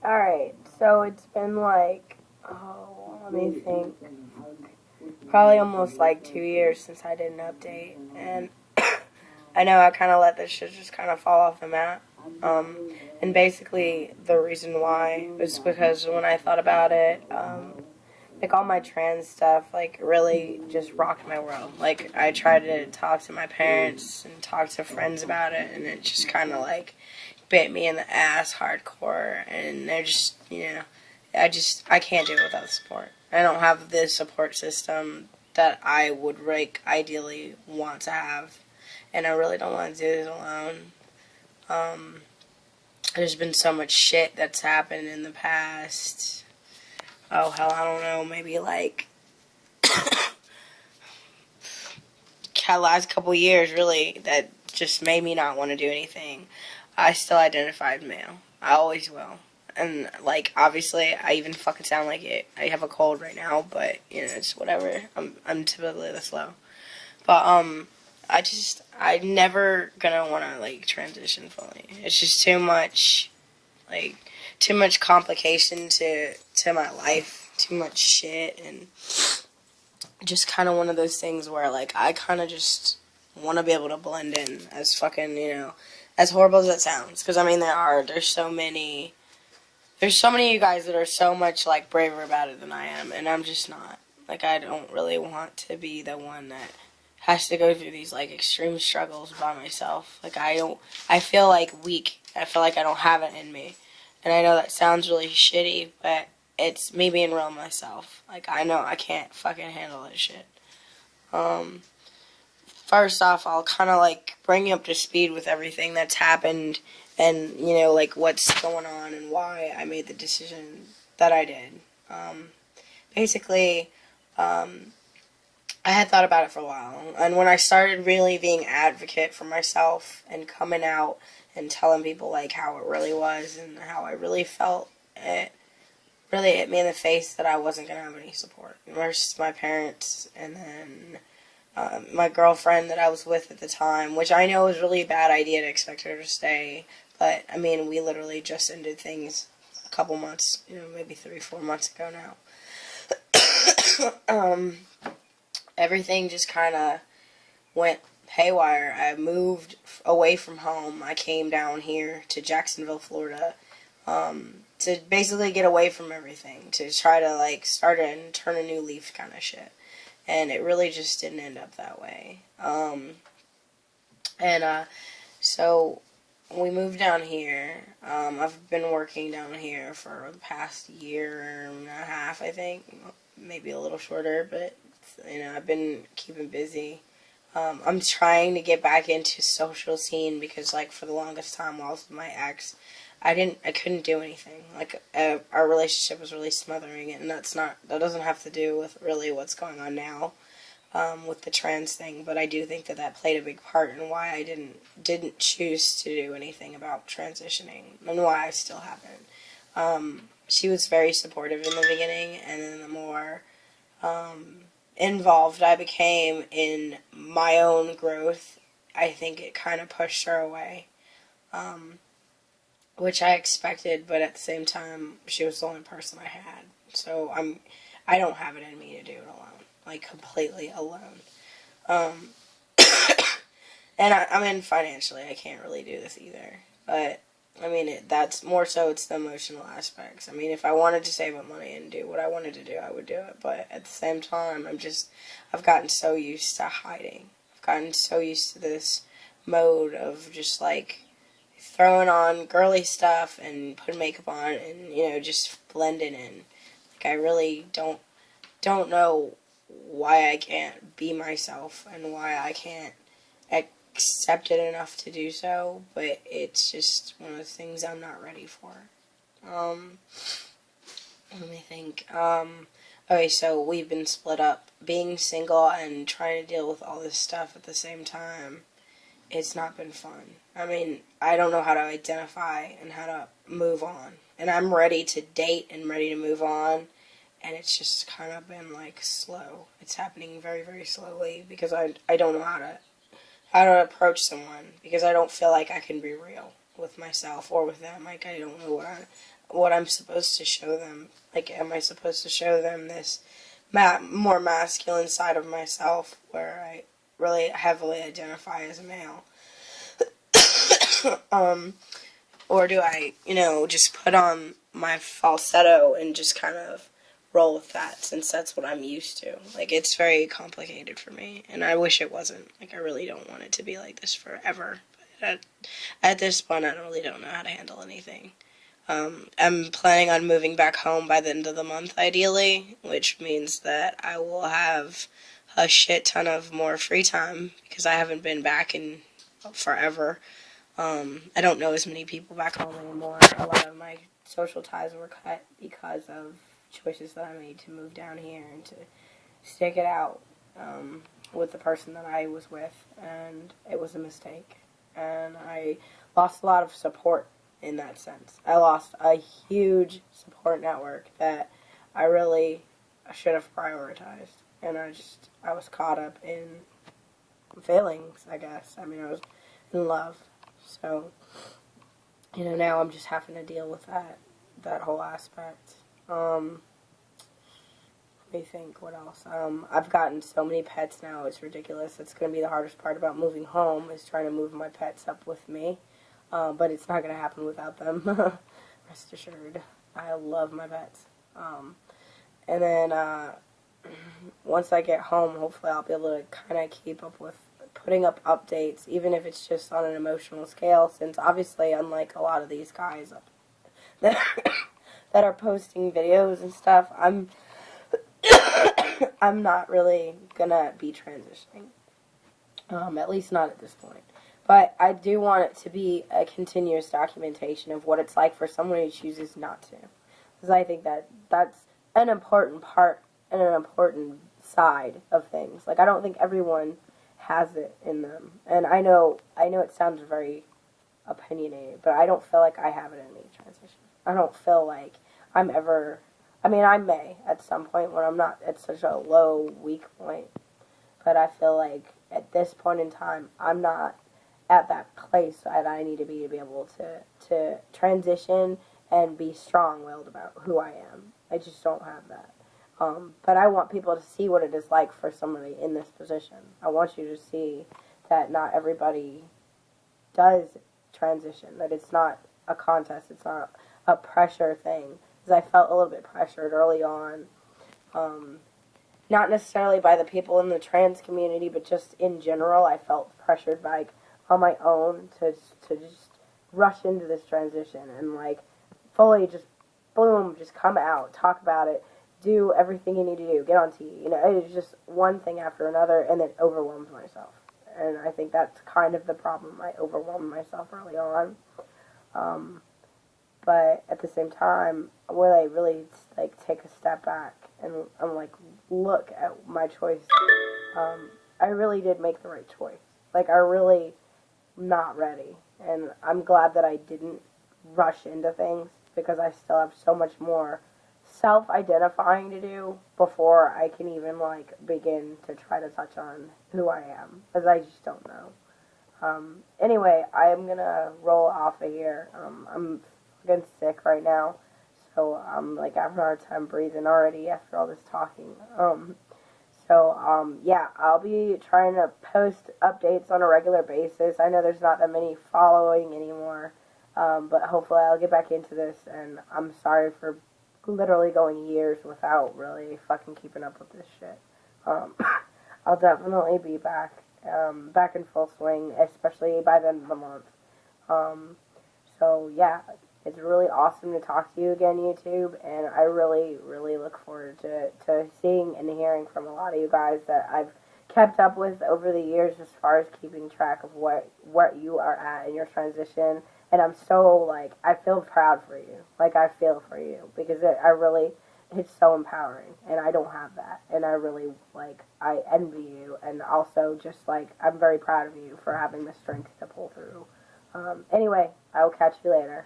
Alright, so it's been like, let me think, probably almost like 2 years since I did an update, and I know I kind of let this shit just kind of fall off the map. And basically, the reason why was because when I thought about it, like all my trans stuff, like really just rocked my world. Like I tried to talk to my parents and talk to friends about it, and it just kind of like bit me in the ass hardcore. And they're just, I can't do it without support. I don't have the support system that I would like ideally want to have, and I really don't want to do it alone. Um, there's been so much shit that's happened in the past. Oh hell, I don't know. Maybe like last couple years, really, that just made me not want to do anything. I still identified male. I always will. And, like, obviously, I even fucking sound like it. I have a cold right now, but, it's whatever. I'm typically this low. But, I never gonna want to, like, transition fully. It's just too much, like, too much complication to my life. Too much shit, and just kind of one of those things where, like, I kind of just want to be able to blend in as fucking, as horrible as it sounds. Because, I mean, there's so many of you guys that are so much, like, braver about it than I am, and I'm just not. Like, I don't really want to be the one that has to go through these, like, extreme struggles by myself. Like, I feel, like, weak. I feel like I don't have it in me. And I know that sounds really shitty, but it's me being real myself. Like, I know I can't fucking handle this shit. Um, First off, I'll kind of, like, bring you up to speed with everything that's happened and, like, what's going on and why I made the decision that I did. Basically, I had thought about it for a while. And when I started really being advocate for myself and coming out and telling people, like, how it really was and how I really felt, it really hit me in the face that I wasn't going to have any support. Versus my parents, and then my girlfriend that I was with at the time, which I know was really a bad idea to expect her to stay. But, I mean, we literally just ended things a couple months, maybe 3-4 months ago now. Everything just kind of went haywire. I moved away from home. I came down here to Jacksonville, Florida, to basically get away from everything, to try to, like, start and turn a new leaf kind of shit. And it really just didn't end up that way. So we moved down here. I've been working down here for the past year and a half, I think. Maybe a little shorter, but, I've been keeping busy. I'm trying to get back into social scene because, like, for the longest time while I was with my ex, I couldn't do anything. Like, our relationship was really smothering it, and that doesn't have to do with really what's going on now, with the trans thing, but I do think that played a big part in why I didn't choose to do anything about transitioning, and why I still haven't. She was very supportive in the beginning, and then the more, involved I became in my own growth, I think it kind of pushed her away. Which I expected, but at the same time, she was the only person I had. So I don't have it in me to do it alone, like completely alone. Um, and I mean, financially, I can't really do this either. But I mean, that's more so. It's the emotional aspects. I mean, if I wanted to save up money and do what I wanted to do, I would do it. But at the same time, I've gotten so used to hiding. I've gotten so used to this mode of just like throwing on girly stuff and putting makeup on and just blending in. Like I really don't know why I can't be myself and why I can't accept it enough to do so, but it's just one of those things I'm not ready for. Um, Let me think. Okay, so we've been split up. Being single and trying to deal with all this stuff at the same time, it's not been fun. I mean, I don't know how to identify and how to move on. And I'm ready to date and ready to move on, and it's just kind of been like slow. It's happening very, very slowly because I don't know how to approach someone because I don't feel like I can be real. with myself or with them. Like, I don't know what I'm supposed to show them. Like, am I supposed to show them this more masculine side of myself where I really heavily identify as a male? Or do I, just put on my falsetto and just kind of roll with that, since that's what I'm used to. Like, it's very complicated for me, and I wish it wasn't. Like, I really don't want it to be like this forever. But at this point, I really don't know how to handle anything. I'm planning on moving back home by the end of the month, ideally, which means that I will have a shit ton of more free time, because I haven't been back in forever. I don't know as many people back home anymore. A lot of my social ties were cut because of choices that I made to move down here and to stick it out with the person that I was with, and it was a mistake. And I lost a lot of support in that sense. I lost a huge support network that I really should have prioritized, and I was caught up in feelings, I guess. I mean, I was in love. So, now I'm just having to deal with that whole aspect. Let me think, what else? I've gotten so many pets now, it's ridiculous. It's going to be the hardest part about moving home, is trying to move my pets up with me. But it's not going to happen without them. Rest assured. I love my pets. And then, once I get home, hopefully I'll be able to kind of keep up with putting up updates, even if it's just on an emotional scale, since obviously, unlike a lot of these guys that are posting videos and stuff, I'm not really gonna be transitioning, at least not at this point. But I do want it to be a continuous documentation of what it's like for someone who chooses not to, because I think that's an important part and an important side of things. Like, I don't think everyone has it in them, and I know it sounds very opinionated, but I don't feel like I have it in me, transition. I don't feel like I'm ever, I mean, I may at some point when I'm not at such a low, weak point, but I feel like at this point in time, I'm not at that place that I need to be able to transition and be strong-willed about who I am. I just don't have that. But I want people to see what it is like for somebody in this position. I want you to see that not everybody does transition, that it's not a contest, it's not a pressure thing. Because I felt a little bit pressured early on, not necessarily by the people in the trans community, but just in general, I felt pressured by, on my own, to just rush into this transition and, like, fully just, boom, just come out, talk about it, do everything you need to do, get on TV. It was just one thing after another, and then overwhelmed myself. And I think that's kind of the problem. I overwhelmed myself early on. But at the same time, when I really, take a step back and I'm look at my choice, I really did make the right choice. I really not ready. And I'm glad that I didn't rush into things, because I still have so much more self-identifying to do before I can even, begin to try to touch on who I am, because I just don't know. Anyway, I am going to roll off of here. I'm fucking sick right now, so I'm, having a hard time breathing already after all this talking. Yeah, I'll be trying to post updates on a regular basis. I know there's not that many following anymore, but hopefully I'll get back into this, and I'm sorry for literally going years without really fucking keeping up with this shit. I'll definitely be back in full swing, especially by the end of the month. So yeah, it's really awesome to talk to you again, YouTube, and I really, really look forward to seeing and hearing from a lot of you guys that I've kept up with over the years, as far as keeping track of what you are at in your transition. And I'm so, I feel proud for you. I feel for you, because it's so empowering, and I don't have that. And I really, I envy you, and also just, I'm very proud of you for having the strength to pull through. Anyway, I will catch you later.